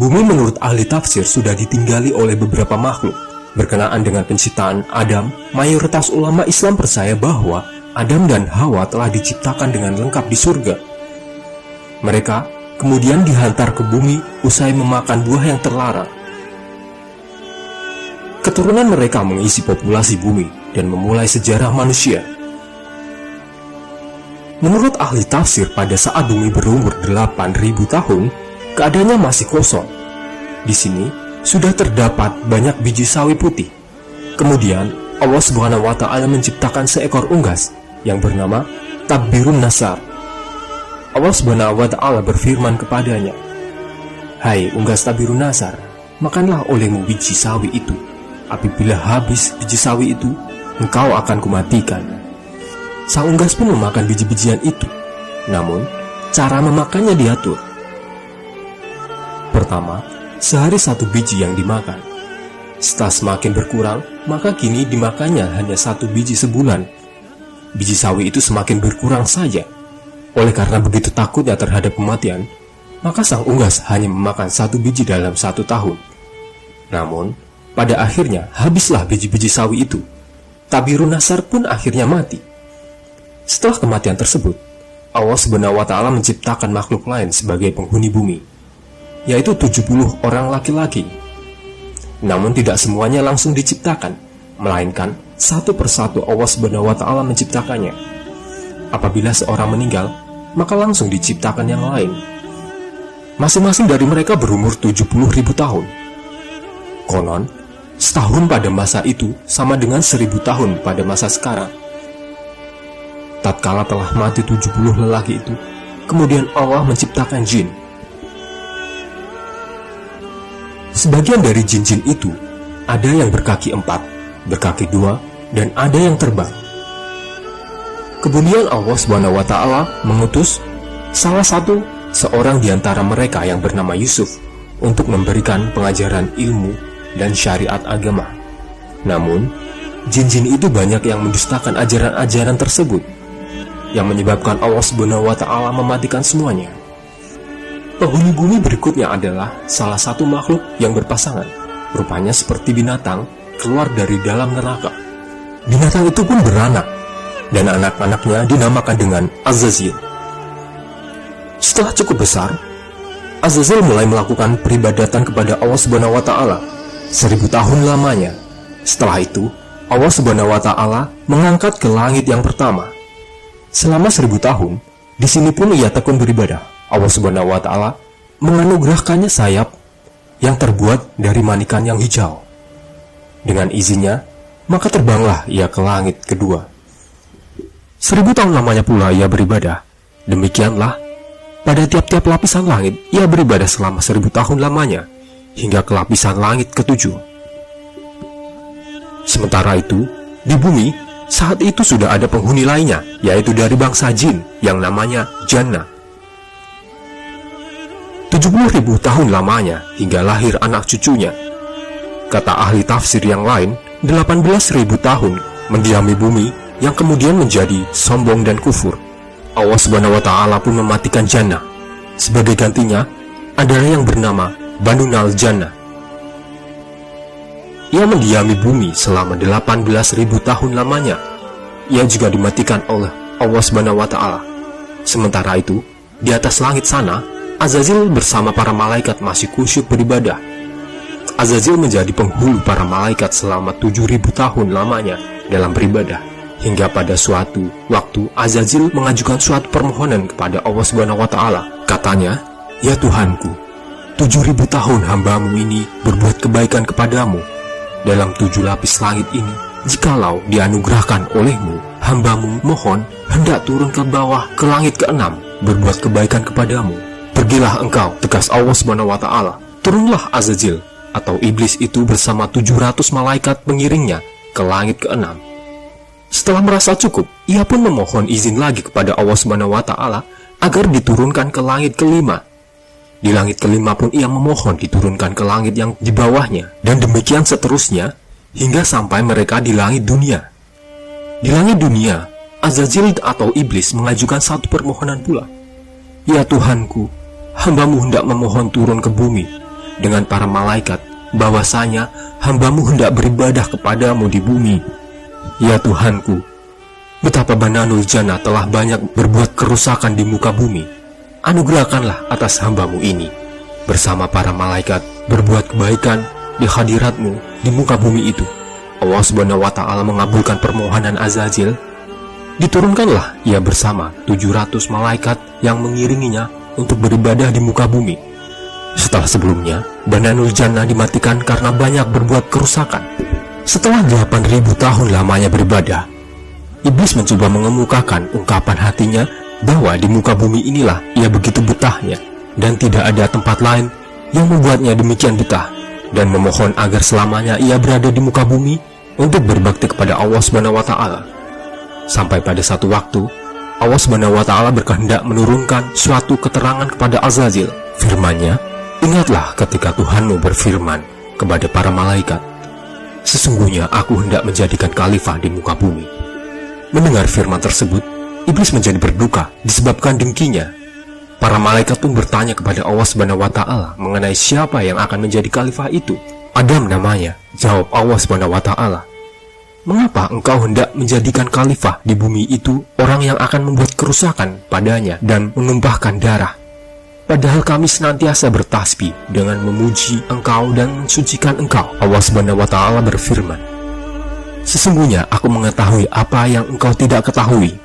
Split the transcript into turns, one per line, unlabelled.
Bumi menurut ahli tafsir sudah ditinggali oleh beberapa makhluk. Berkenaan dengan penciptaan Adam, mayoritas ulama Islam percaya bahwa Adam dan Hawa telah diciptakan dengan lengkap di surga. Mereka kemudian dihantar ke bumi usai memakan buah yang terlarang. Keturunan mereka mengisi populasi bumi dan memulai sejarah manusia. Menurut ahli tafsir, pada saat bumi berumur 8.000 tahun, keadaannya masih kosong. Di sini sudah terdapat banyak biji sawi putih. Kemudian Allah Subhanahu wa Ta'ala menciptakan seekor unggas yang bernama Tabirun Nasar. Allah Subhanahu wa Ta'ala berfirman kepadanya, "Hai unggas Tabirun Nasar, makanlah olehmu biji sawi itu. Apabila habis biji sawi itu, engkau akan kumatikan." Sang unggas pun memakan biji-bijian itu. Namun, cara memakannya diatur. Pertama, sehari 1 biji yang dimakan. Setelah semakin berkurang, maka kini dimakannya hanya 1 biji sebulan. Biji sawi itu semakin berkurang saja. Oleh karena begitu takutnya terhadap kematian, maka sang unggas hanya memakan 1 biji dalam 1 tahun. Namun, pada akhirnya habislah biji-biji sawi itu. Tabirun Nasar pun akhirnya mati. Setelah kematian tersebut, Allah Subhanahu wa Ta'ala menciptakan makhluk lain sebagai penghuni bumi, yaitu 70 orang laki-laki. Namun tidak semuanya langsung diciptakan, melainkan satu persatu Allah Subhanahu wa Ta'ala menciptakannya. Apabila seorang meninggal, maka langsung diciptakan yang lain. Masing-masing dari mereka berumur 70.000 tahun. Konon, setahun pada masa itu sama dengan 1000 tahun pada masa sekarang. Tatkala telah mati 70 lelaki itu, kemudian Allah menciptakan jin. Sebagian dari jin-jin itu, ada yang berkaki 4, berkaki 2, dan ada yang terbang. Kemudian Allah Subhanahu wa Ta'ala mengutus salah satu seorang di antara mereka yang bernama Yusuf untuk memberikan pengajaran ilmu dan syariat agama. Namun, jin-jin itu banyak yang mendustakan ajaran-ajaran tersebut, yang menyebabkan Allah Subhanahu wa Ta'ala mematikan semuanya. Penghuni bumi berikutnya adalah salah satu makhluk yang berpasangan, rupanya seperti binatang keluar dari dalam neraka. Binatang itu pun beranak, dan anak-anaknya dinamakan dengan Azazil. Setelah cukup besar, Azazil mulai melakukan peribadatan kepada Allah Subhanahu wa Ta'ala 1000 tahun lamanya. Setelah itu, Allah Subhanahu wa Ta'ala mengangkat ke langit yang pertama. Selama 1000 tahun, di sini pun ia tekun beribadah. Allah Subhanahu wa Ta'ala menganugerahkannya sayap yang terbuat dari manikan yang hijau. Dengan izinnya, maka terbanglah ia ke langit kedua. 1000 tahun lamanya pula ia beribadah. Demikianlah, pada tiap-tiap lapisan langit ia beribadah selama 1000 tahun lamanya, hingga ke lapisan langit ke-7. Sementara itu, di bumi, saat itu sudah ada penghuni lainnya, yaitu dari bangsa jin yang namanya Jannah. 70.000 tahun lamanya hingga lahir anak cucunya. Kata ahli tafsir yang lain, 18.000 tahun mendiami bumi yang kemudian menjadi sombong dan kufur. Allah Subhanahu wa Ta'ala pun mematikan Jannah. Sebagai gantinya adalah yang bernama Banunal Jannah. Ia mendiami bumi selama 18.000 tahun lamanya. Ia juga dimatikan oleh Allah Subhanahu wa Ta'ala. Sementara itu, di atas langit sana, Azazil bersama para malaikat masih khusyuk beribadah. Azazil menjadi penghulu para malaikat selama 7.000 tahun lamanya dalam beribadah. Hingga pada suatu waktu Azazil mengajukan suatu permohonan kepada Allah Subhanahu wa Ta'ala. Katanya, "Ya Tuhanku, 7.000 tahun hambamu ini berbuat kebaikan kepadamu. Dalam 7 lapis langit ini, jikalau dianugerahkan olehmu, hambamu mohon hendak turun ke bawah ke langit ke-6 berbuat kebaikan kepadamu. Pergilah engkau," tegas Allah Subhanahu wa Ta'ala. Turunlah Azazil atau iblis itu bersama 700 malaikat pengiringnya ke langit ke-6. Setelah merasa cukup, ia pun memohon izin lagi kepada Allah Subhanahu wa Ta'ala agar diturunkan ke langit ke-5. Di langit ke-5 pun ia memohon diturunkan ke langit yang di bawahnya, dan demikian seterusnya hingga sampai mereka di langit dunia. Di langit dunia, Azazil atau iblis mengajukan satu permohonan pula. "Ya Tuhanku, hambamu hendak memohon turun ke bumi dengan para malaikat bahwasanya hamba-Mu hendak beribadah kepadamu di bumi. Ya Tuhanku, betapa Bananul Jannah telah banyak berbuat kerusakan di muka bumi. Anugerahkanlah atas hamba-Mu ini, bersama para malaikat berbuat kebaikan di hadirat-Mu di muka bumi itu. Allah Subhanahu wa Ta'ala mengabulkan permohonan Azazil. Diturunkanlah ia bersama 700 malaikat yang mengiringinya untuk beribadah di muka bumi. Setelah sebelumnya, Bananul Jannah dimatikan karena banyak berbuat kerusakan. Setelah 8.000 tahun lamanya beribadah, iblis mencoba mengemukakan ungkapan hatinya bahwa di muka bumi inilah ia begitu betahnya dan tidak ada tempat lain yang membuatnya demikian betah, dan memohon agar selamanya ia berada di muka bumi untuk berbakti kepada Allah Subhanahu wa Ta'ala. Sampai pada satu waktu, Allah Subhanahu wa Ta'ala berkehendak menurunkan suatu keterangan kepada Azazil. Firman-Nya, "Ingatlah ketika Tuhanmu berfirman kepada para malaikat, sesungguhnya aku hendak menjadikan khalifah di muka bumi." Mendengar firman tersebut, iblis menjadi berduka disebabkan dengkinya. Para malaikat pun bertanya kepada Allah Subhanahu wa Ta'ala mengenai siapa yang akan menjadi khalifah itu. "Adam namanya," jawab Allah Subhanahu wa Ta'ala. "Mengapa engkau hendak menjadikan khalifah di bumi itu orang yang akan membuat kerusakan padanya dan menumpahkan darah? Padahal kami senantiasa bertasbih dengan memuji engkau dan mensucikan engkau." Allah Subhanahu wa Ta'ala berfirman, "Sesungguhnya aku mengetahui apa yang engkau tidak ketahui,